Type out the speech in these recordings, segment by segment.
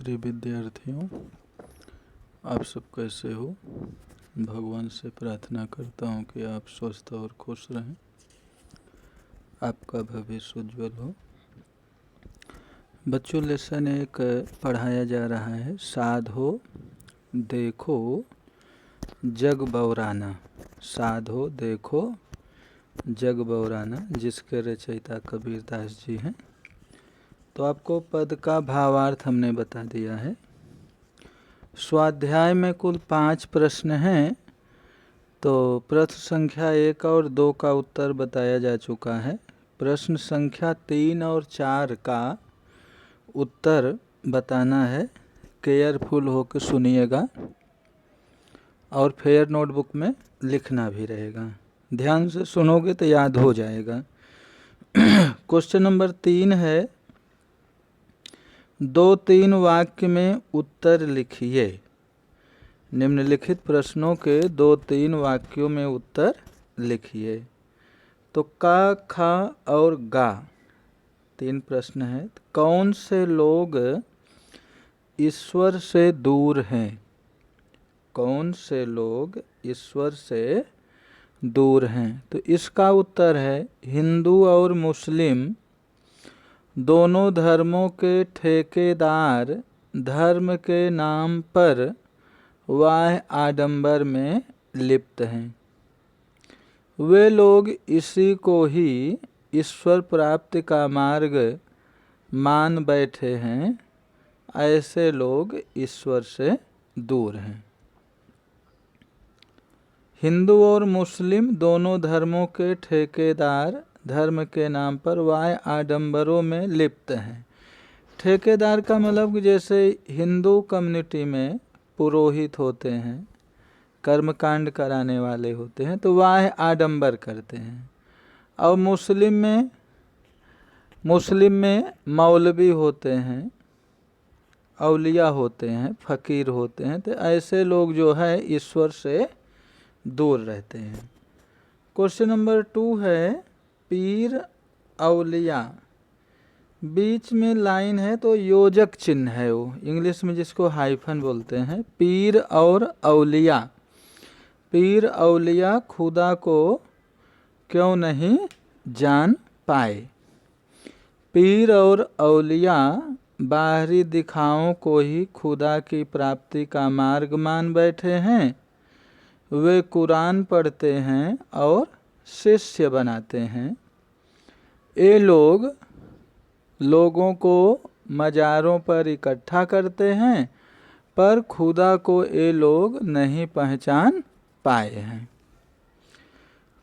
प्रिय विद्यार्थियों, आप सब कैसे हो। भगवान से प्रार्थना करता हूँ कि आप स्वस्थ और खुश रहें, आपका भविष्य उज्जवल हो। बच्चों, लेसन एक पढ़ाया जा रहा है, साधो देखो जग बौराना। साधो देखो जग बौराना, जिसके रचयिता कबीरदास जी हैं। तो आपको पद का भावार्थ हमने बता दिया है। स्वाध्याय में कुल 5 प्रश्न हैं, तो प्रश्न संख्या 1 और 2 का उत्तर बताया जा चुका है। प्रश्न संख्या 3 और 4 का उत्तर बताना है। केयरफुल होकर सुनिएगा और फेयर नोटबुक में लिखना भी रहेगा। ध्यान से सुनोगे तो याद हो जाएगा। क्वेश्चन नंबर 3 है, 2-3 वाक्य में उत्तर लिखिए। निम्नलिखित प्रश्नों के 2-3 वाक्यों में उत्तर लिखिए। तो का, खा और गा 3 प्रश्न हैं। कौन से लोग ईश्वर से दूर हैं? कौन से लोग ईश्वर से दूर हैं? तो इसका उत्तर है हिंदू और मुस्लिम दोनों धर्मों के ठेकेदार धर्म के नाम पर वाह आडंबर में लिप्त हैं। वे लोग इसी को ही ईश्वर प्राप्ति का मार्ग मान बैठे हैं। ऐसे लोग ईश्वर से दूर हैं। हिंदू और मुस्लिम दोनों धर्मों के ठेकेदार धर्म के नाम पर वाह आडंबरों में लिप्त हैं। ठेकेदार का मतलब जैसे हिंदू कम्युनिटी में पुरोहित होते हैं, कर्मकांड कराने वाले होते हैं, तो वाह आडंबर करते हैं। और मुस्लिम में मौलवी होते हैं, औलिया होते हैं, फकीर होते हैं। तो ऐसे लोग जो है ईश्वर से दूर रहते हैं। क्वेश्चन नंबर 2 है, पीर औलिया। बीच में लाइन है तो योजक चिन्ह है, वो इंग्लिश में जिसको हाइफन बोलते हैं। पीर और औलिया। पीर औलिया खुदा को क्यों नहीं जान पाए? पीर और औलिया बाहरी दिखावों को ही खुदा की प्राप्ति का मार्ग मान बैठे हैं। वे कुरान पढ़ते हैं और शिष्य बनाते हैं। ये लोगों को मज़ारों पर इकट्ठा करते हैं, पर खुदा को ये लोग नहीं पहचान पाए हैं।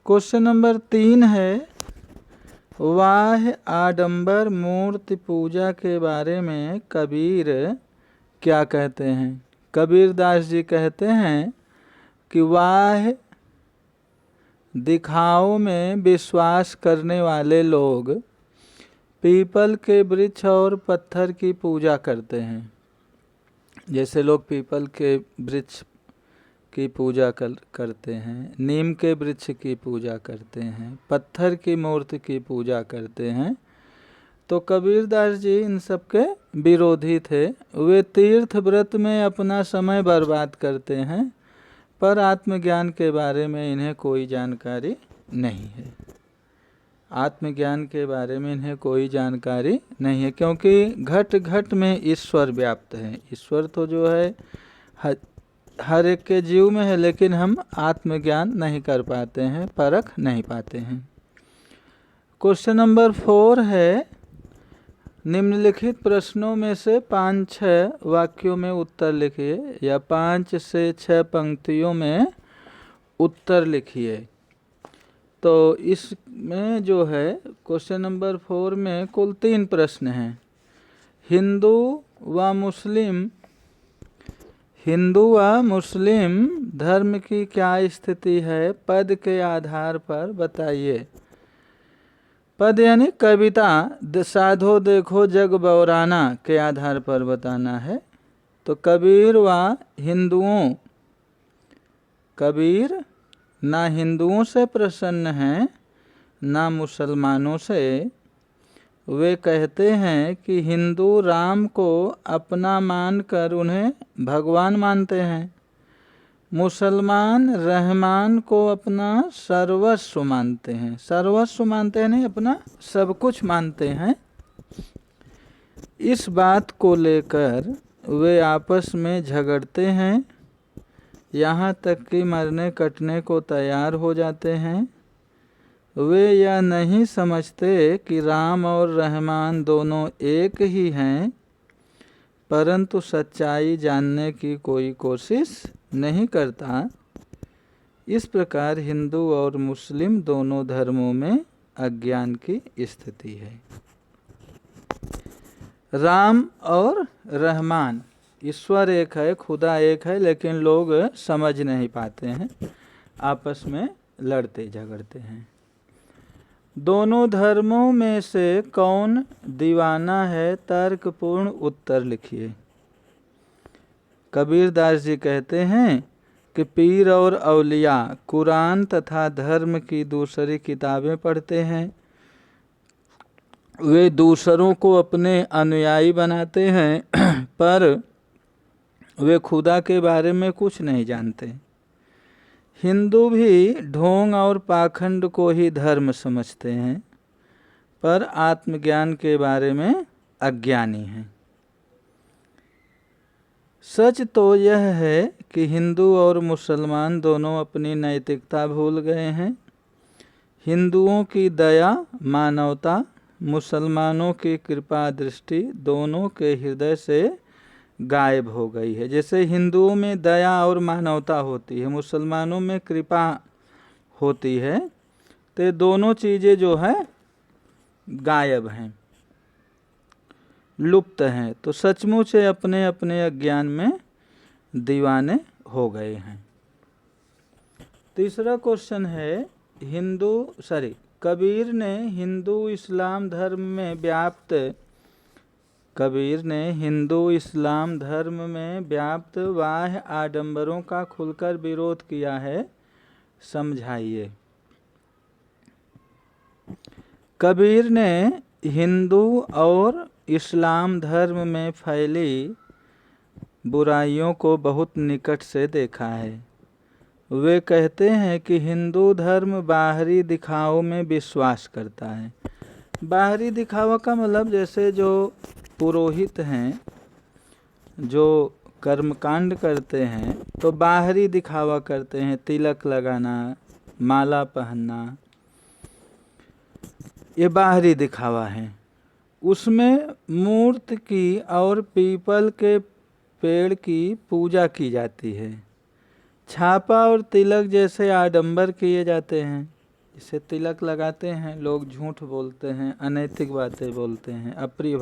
क्वेश्चन नंबर 3 है, वाह आडंबर मूर्ति पूजा के बारे में कबीर क्या कहते हैं? कबीरदास जी कहते हैं कि वाह दिखाओ में विश्वास करने वाले लोग पीपल के वृक्ष और पत्थर की पूजा करते हैं। जैसे लोग पीपल के वृक्ष की पूजा करते हैं, नीम के वृक्ष की पूजा करते हैं, पत्थर की मूर्ति की पूजा करते हैं। तो कबीरदास जी इन सब के विरोधी थे। वे तीर्थ व्रत में अपना समय बर्बाद करते हैं, पर आत्मज्ञान के बारे में इन्हें कोई जानकारी नहीं है। आत्मज्ञान के बारे में इन्हें कोई जानकारी नहीं है, क्योंकि घट घट में ईश्वर व्याप्त है। ईश्वर तो जो है हर एक के जीव में है, लेकिन हम आत्मज्ञान नहीं कर पाते हैं, परख नहीं पाते हैं। क्वेश्चन नंबर 4 है, निम्नलिखित प्रश्नों में से 5-6 वाक्यों में उत्तर लिखिए, या 5 से 6 पंक्तियों में उत्तर लिखिए। तो इसमें जो है क्वेश्चन नंबर 4 में कुल 3 प्रश्न हैं। हिंदू व मुस्लिम धर्म की क्या स्थिति है, पद के आधार पर बताइए। पद यानी कविता साधो देखो जग बौराना के आधार पर बताना है। तो कबीर ना हिंदुओं से प्रसन्न हैं, ना मुसलमानों से, वे कहते हैं कि हिंदू राम को अपना मानकर उन्हें भगवान मानते हैं, मुसलमान रहमान को अपना सर्वस्व मानते हैं। सर्वस्व मानते हैं नहीं, अपना सब कुछ मानते हैं। इस बात को लेकर वे आपस में झगड़ते हैं, यहाँ तक कि मरने कटने को तैयार हो जाते हैं। वे यह नहीं समझते कि राम और रहमान दोनों एक ही हैं, परंतु सच्चाई जानने की कोई कोशिश नहीं करता। इस प्रकार हिंदू और मुस्लिम दोनों धर्मों में अज्ञान की स्थिति है। राम और रहमान, ईश्वर एक है, खुदा एक है, लेकिन लोग समझ नहीं पाते हैं, आपस में लड़ते झगड़ते हैं। दोनों धर्मों में से कौन दीवाना है? तर्कपूर्ण उत्तर लिखिए। कबीरदास जी कहते हैं कि पीर और औलिया कुरान तथा धर्म की दूसरी किताबें पढ़ते हैं। वे दूसरों को अपने अनुयायी बनाते हैं, पर वे खुदा के बारे में कुछ नहीं जानते। हिंदू भी ढोंग और पाखंड को ही धर्म समझते हैं, पर आत्मज्ञान के बारे में अज्ञानी हैं। सच तो यह है कि हिंदू और मुसलमान दोनों अपनी नैतिकता भूल गए हैं। हिंदुओं की दया मानवता, मुसलमानों की कृपा दृष्टि दोनों के हृदय से गायब हो गई है। जैसे हिंदुओं में दया और मानवता होती है, मुसलमानों में कृपा होती है, तो दोनों चीज़ें जो है गायब हैं, लुप्त हैं। तो सचमुच अपने अपने अज्ञान में दीवाने हो गए हैं। तीसरा क्वेश्चन है, कबीर ने हिंदू इस्लाम धर्म में व्याप्त बाह्य आडंबरों का खुलकर विरोध किया है, समझाइए। कबीर ने हिंदू और इस्लाम धर्म में फैली बुराइयों को बहुत निकट से देखा है। वे कहते हैं कि हिंदू धर्म बाहरी दिखावों में विश्वास करता है। बाहरी दिखावा का मतलब जैसे जो पुरोहित हैं, जो कर्मकांड करते हैं, तो बाहरी दिखावा करते हैं, तिलक लगाना, माला पहनना, ये बाहरी दिखावा है। उसमें मूर्ति की और पीपल के पेड़ की पूजा की जाती है। छापा और तिलक जैसे आडंबर किए जाते हैं। जैसे तिलक लगाते हैं, लोग झूठ बोलते हैं, अनैतिक बातें बोलते हैं, अप्रिय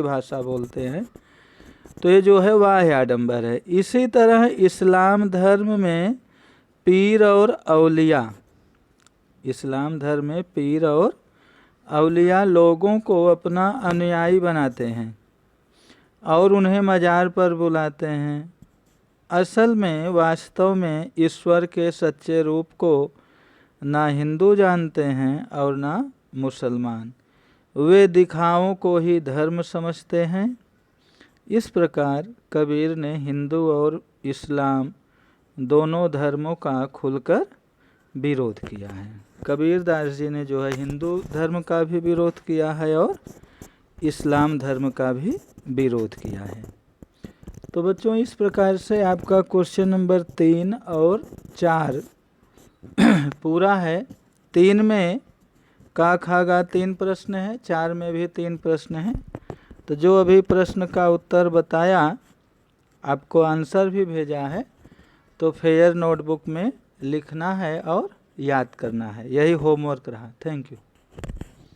भाषा बोलते हैं, तो ये जो है वाह आडंबर है। इसी तरह इस्लाम धर्म में पीर और औलिया लोगों को अपना अनुयायी बनाते हैं और उन्हें मजार पर बुलाते हैं। असल में वास्तव में ईश्वर के सच्चे रूप को ना हिंदू जानते हैं और ना मुसलमान। वे दिखावों को ही धर्म समझते हैं। इस प्रकार कबीर ने हिंदू और इस्लाम दोनों धर्मों का खुलकर विरोध किया है। कबीरदास जी ने जो है हिंदू धर्म का भी विरोध किया है और इस्लाम धर्म का भी विरोध किया है। तो बच्चों, इस प्रकार से आपका क्वेश्चन नंबर 3 और 4 पूरा है। 3 में का खा गा 3 प्रश्न है, 4 में भी 3 प्रश्न हैं। तो जो अभी प्रश्न का उत्तर बताया, आपको आंसर भी भेजा है, तो फेयर नोटबुक में लिखना है और याद करना है। यही होमवर्क रहा। Thank you.